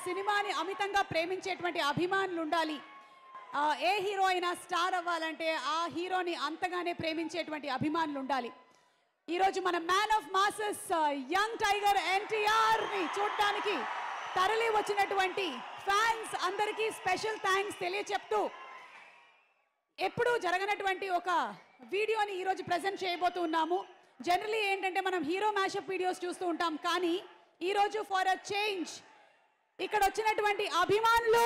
సినిమాని అమితంగా ప్రేమించేటువంటి అభిమానులు ఉండాలి. ఏ హీరో అయినా స్టార్ అవ్వాలంటే ఆ హీరోని అంతగానే ప్రేమించేటువంటి అభిమానులు ఉండాలి. ఈరోజు మన man of masses young tiger NTR ని చూడడానికి తరలి వచ్చినటువంటి ఫ్యాన్స్ అందరికీ స్పెషల్ థ్యాంక్స్ తెలియచెప్తూ ఎప్పుడూ జరగనటువంటి ఒక వీడియోని ఈరోజు ప్రెజెంట్ చేయబోతున్నాము. జనరలీ ఏంటంటే మనం హీరో మ్యాషప్ వీడియోస్ చూస్తూ ఉంటాం, కానీ ఈరోజు ఫర్ అ చేంజ్ ఇక్కడ వచ్చినటువంటి అభిమానులు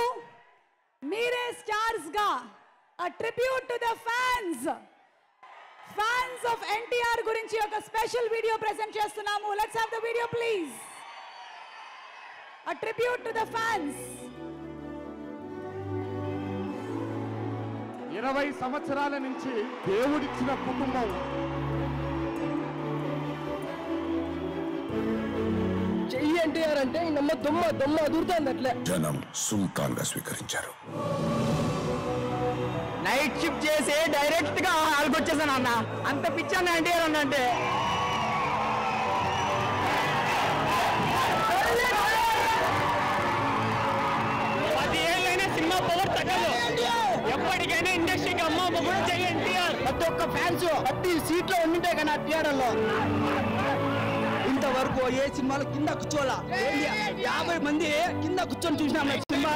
మీరే స్టార్స్ గా a tribute to the fans of NTR గురించి ఒక స్పెషల్ వీడియో ప్రెజెంట్ చేస్తున్నాము. Let's have the video please. a tribute to the fans. 20 సంవత్సరాల నుంచి దేవుడిచ్చిన కుటుంబం చెయ్యి ఎన్టీఆర్ అంటే నమ్మ దొమ్మ అదురుతుంది. అట్లే జనం సుల్తాన్ గా స్వీకరించారు. నైట్ షిఫ్ట్ చేసి డైరెక్ట్ గా హాల్కి వచ్చేసాను అన్న. అంత పిచ్చాను ఎన్టీఆర్ అన్న అంటే. సినిమా పవర్ తగ్గదు. ఎప్పటికైనా ఇండస్ట్రీకి అమ్మ కూడా చెయ్యి ఎన్టీఆర్. ప్రతి ఒక్క ఫ్యాన్స్ ప్రతి సీట్ లో ఉండింటే కానీ ఆ థియేటర్ లో ఇంతవరకు ఏ సినిమాలో కింద కూర్చోవాలా 50 మంది కింద కూర్చొని చూసినాం సినిమా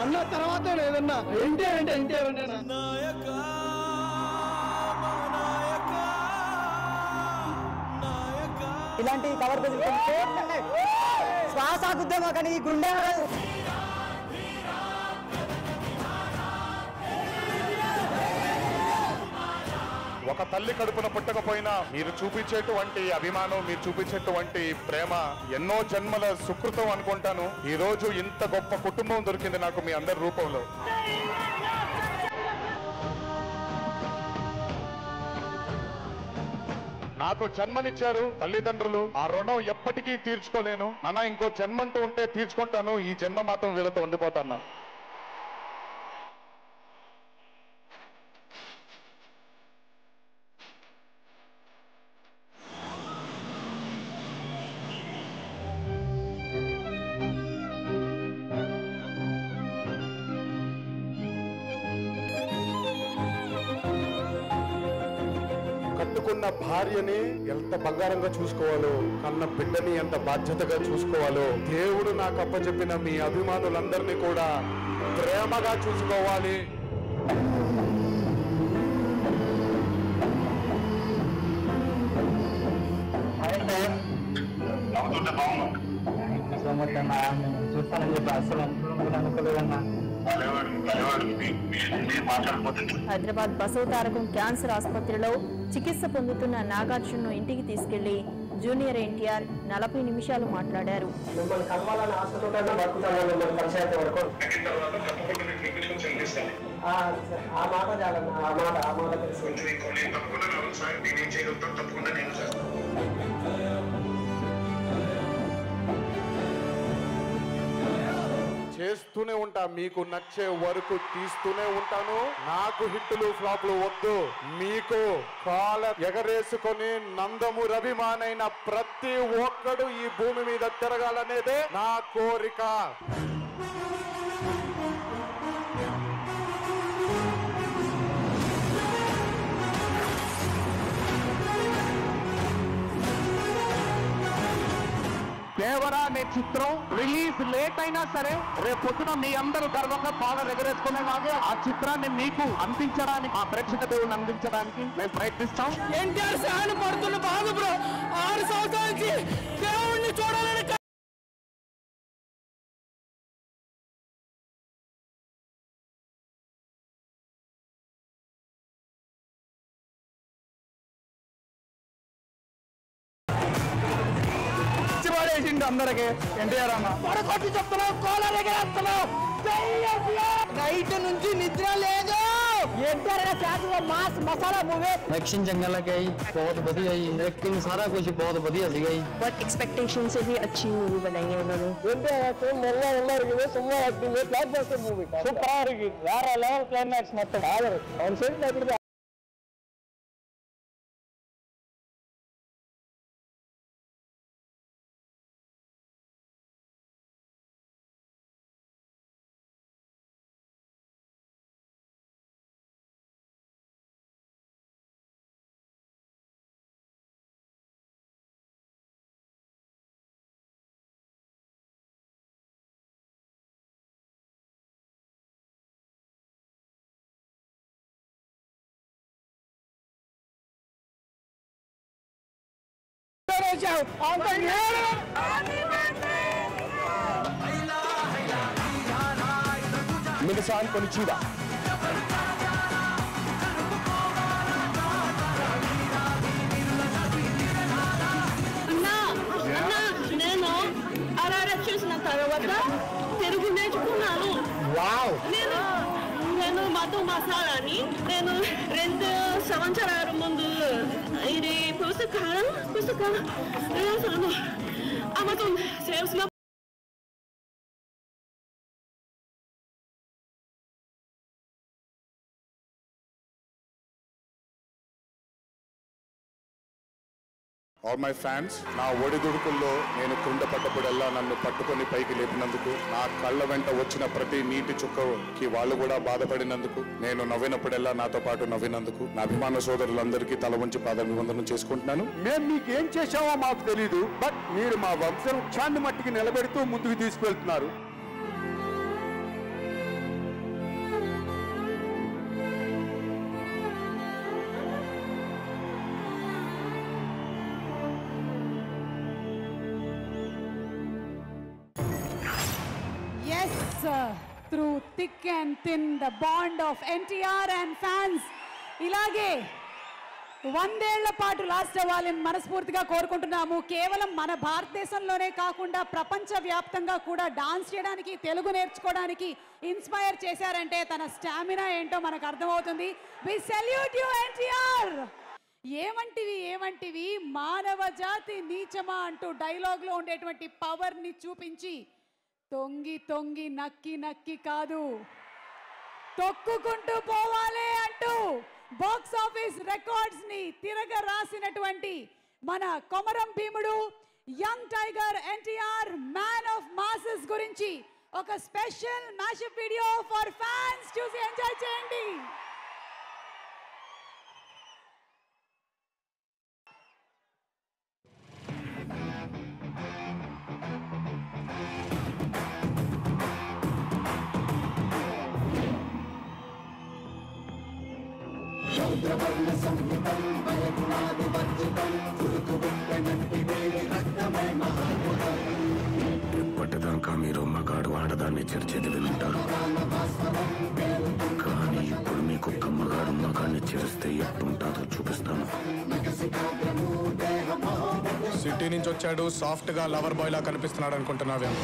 అన్న. తర్వాత ఏదన్నా ఎన్టీఆర్ అంటే ఎన్టీఆర్ అంటే ఇలాంటి కవర్ శ్వాస ఆగుద్దామా కానీ ఈ గుండె ఒక తల్లి కడుపున పుట్టకపోయినా మీరు చూపించేటువంటి అభిమానం, మీరు చూపించేటువంటి ప్రేమ ఎన్నో జన్మల సుకృతం అనుకుంటాను. ఈ రోజు ఇంత గొప్ప కుటుంబం దొరికింది నాకు మీ అందరి రూపంలో. నాకు జన్మనిచ్చారు తల్లిదండ్రులు, ఆ రుణం ఎప్పటికీ తీర్చుకోలేను. నాన్న ఇంకో జన్మంటూ ఉంటే తీర్చుకుంటాను, ఈ జన్మ మాత్రం వీళ్ళతో ఉండిపోతాను. కట్టుకున్న భార్యని ఎంత బంగారంగా చూసుకోవాలో, కన్న బిడ్డని ఎంత బాధ్యతగా చూసుకోవాలో దేవుడు నాకు అప్పచెప్పిన మీ అభిమానులందరినీ కూడా ప్రేమగా చూసుకోవాలి. హైదరాబాద్ బసవతారకం క్యాన్సర్ ఆసుపత్రిలో చికిత్స పొందుతున్న నాగార్జున్ను ఇంటికి తీసుకెళ్లి జూనియర్ ఎన్టీఆర్ 40 నిమిషాలు మాట్లాడారు. చేస్తూనే ఉంటా, మీకు నచ్చే వరకు తీస్తూనే ఉంటాను. నాకు హిట్టులు ఫ్లాప్లు వద్దు. మీకు కాలర్ ఎగరేసుకొని నందమూరి అభిమానైన ప్రతి ఒక్కడు ఈ భూమి మీద తిరగాలనేదే నా కోరిక. దేవరా అనే చిత్రం రిలీజ్ లేట్ అయినా సరే రేపు పొద్దున మీ అందరూ గర్వంగా కాలర్ ఎగరేసుకునేలాగే ఆ చిత్రాన్ని మీకు అందించడానికి, ఆ ప్రేక్షక దేవుడిని అందించడానికి మేము ప్రయత్నిస్తాం. ఎన్టీఆర్ ఫ్యాన్ పడుతున్న బాధ బ్రో 6 సంవత్సరాల నుంచి దేవుడిని చూడాలని అందరికి ఎన్టీఆర్ అన్న పడకొట్టి చెప్తున్నావు, కోలర్ ఎగరేస్తున్నావు. నైట్ నుంచి నిద్ర లేదు. मास मसाला मूवी एक्शन जंगल गई बहुत बढ़िया है, एक्टिंग सारा कुछ बहुत बढ़िया सी गई. बट एक्सपेक्टेशन से भी अच्छी मूवी बनाई है उन्होंने. सूपर வேற லெவல் கிளைமேக்ஸ் மொத்தம் அவன் சொல்லி చేశావు అంత మిగసాన్ కొనిచీదా నేను అరారా చూసిన తర్వాత తెలుగు నేర్చుకున్నాను. నేను మధు మసాలాని నేను 2 సంవత్సరాల ముందు ఇది పుస్తకాలు రాసాను. అమెజాన్ సేల్స్ లో ఆల్ మై ఫ్యాన్స్, నా ఒడిదుడుకుల్లో నేను క్రింద పడ్డప్పుడల్లా నన్ను పట్టుకొని పైకి లేపినందుకు, నా కళ్ళ వెంట వచ్చిన ప్రతి నీటి చుక్కకి వాళ్ళు కూడా బాధపడినందుకు, నేను నవ్వినప్పుడల్లా నాతో పాటు నవ్వినందుకు నా అభిమాన సోదరులందరికీ తల వంచి పాదాభివందనం చేసుకుంటున్నాను. మేము మీకు ఏం చేశామో మాకు తెలీదు, బట్ మీరు మా వంశవృక్షాన్ని మట్టికి నిలబెడుతూ ముందుకు తీసుకెళ్తున్నారు. Through thick and thin, the bond of NTR and fans ఇలాగే 100 ఏళ్ల పాటు లాస్ట్ అవ్వాలని మనస్ఫూర్తిగా కోరుకుంటున్నాము. కేవలం మన భారతదేశంలోనే కాకుండా ప్రపంచవ్యాప్తంగా కూడా డాన్స్ చేయడానికి, తెలుగు నేర్చుకోవడానికి ఇన్స్పైర్ చేశారంటే తన స్టామినా ఏంటో మనకు అర్థమవుతుంది. We salute you NTR. ఏమంటివి మానవ జాతి నీచమా అంటూ డైలాగ్లో ఉండేటువంటి పవర్ని చూపించి తొంగి నక్కి కాదు, తొక్కుకుంటూ పోవాలి అంటూ బాక్స్ ఆఫీస్ రికార్డ్స్ ని తిరగ రాసినటువంటి మన కొమరం భీముడు young tiger NTR man of masses గురించి ఒక special mashup video for fans చూసి ఎంజాయ్ చేయండి. ఇప్పటిదాకా మీరు మగాడు ఆడదాన్ని చర్చేది వింటారు, కానీ ఇప్పుడు మీకు ఒక్క మగాడు మగాన్ని చేస్తే ఎట్టుంటాదో చూపిస్తాను. సిటీ నుంచి వచ్చాడు, సాఫ్ట్ గా లవర్ బాయ్ లా కనిపిస్తున్నాడు అనుకుంటున్నావేమో.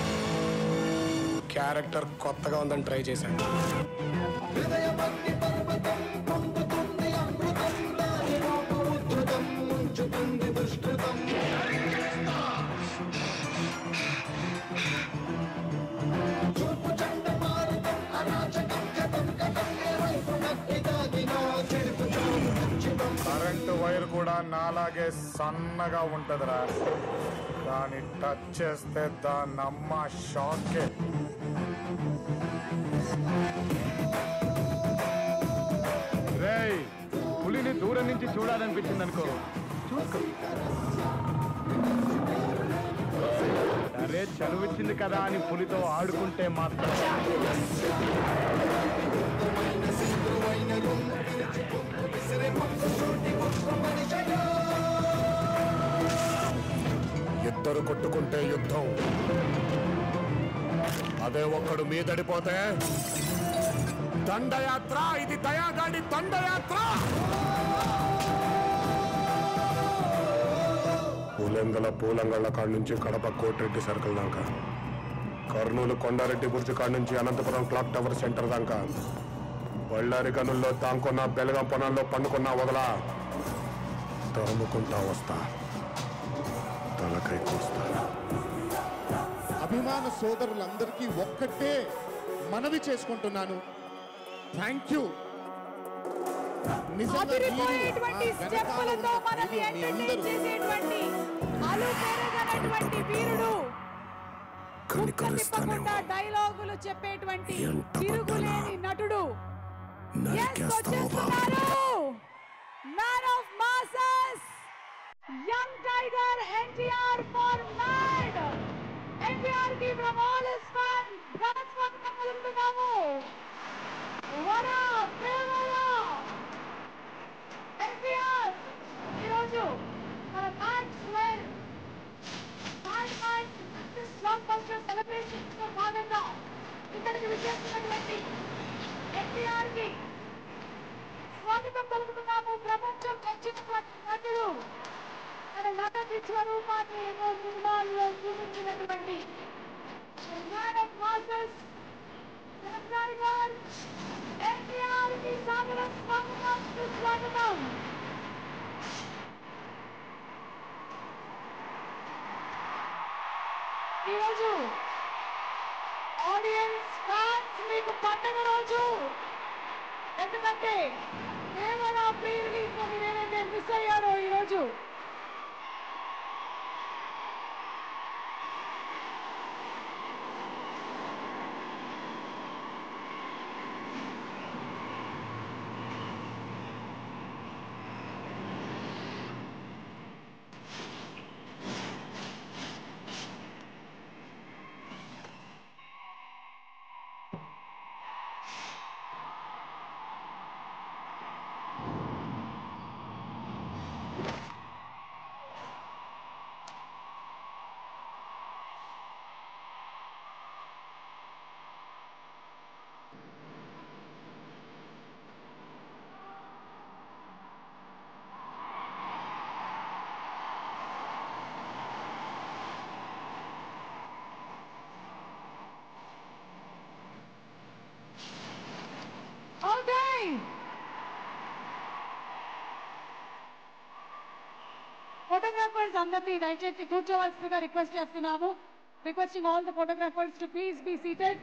క్యారెక్టర్ కొత్తగా ఉందని ట్రై చేశాను. కరెంటు వైర్ కూడా నాలాగే సన్నగా ఉంటదిరా, దాన్ని టచ్ చేస్తే దాన్ని అమ్మ షాకే. రేయ్, పులిని దూరం నుంచి చూడాలనిపించింది అనుకో, చూసుకో. అరే చనువిచ్చింది కదా అని పులితో ఆడుకుంటే మాత్రం ఇద్దరు కొట్టుకుంటే యుద్ధం, అదే ఒక్కడు మీదడిపోతే దండయాత్ర. ఇది దయాగాడి దండయాత్ర. పూలంగళ్ళ కాడి నుంచి కడప కోటిరెడ్డి సర్కిల్ దాకా, కర్నూలు కొండారెడ్డి బుర్జు కాడి నుంచి అనంతపురం క్లాక్ టవర్ సెంటర్ దాకా, బళ్ళారి గనుల్లో తాంకున్న బెలగం పొనాల్లో పండుకున్నా వదలా, తరుముకుంటా వస్తా, తలకై కోస్తా. అభిమాన సోదరులందరికీ ఒక్కటే మనవి చేసుకుంటున్నాను, థ్యాంక్ యూ. అదిరిపోయేటువంటి స్టెప్పులతో మనల్ని ఎంటర్టైన్ చేసేటువంటి అలుపెరగనటువంటి వీరుడు, తిప్పకుండా డైలాగులు చెప్పేటువంటి తిరుగులేని నటుడు man of masses young tiger NTR ఫర్ మ్యాడ్. NTR కి ఫ్రమ్ ఆల్ హిస్ ఫ్యాన్స్ ఘనస్వాగతం పలుకుతున్నాము. వరా దేవరా NTR ఈరోజు మన మ్యాచ్ చేస్తున్నటువంటి ఎన్టీఆర్కి స్వాగతం పలుకుతున్నాము. ప్రపంచం మెచ్చినటువంటి నటుడు తన నట విశ్వరూపాన్ని ఎన్నో సినిమాల్లో చూపించినటువంటి మ్యాన్ ఆఫ్ మాసెస్ ఎన్టీఆర్కి స్వాగతం సుస్వాగతం. ఈరోజు ఆడియన్స్ ఫ్యాన్స్ మీకు పండుగ రోజు. ఎందుకంటే కేవలం ప్రీ రిలీజ్ మీరు ఏదైతే మిస్ అయ్యారో ఈరోజు ఫోటోగ్రాఫర్స్ అందరినీ దయచేసి కూర్చోవలసిందిగా రిక్వెస్ట్ చేస్తున్నాము. Requesting all the photographers to please be seated.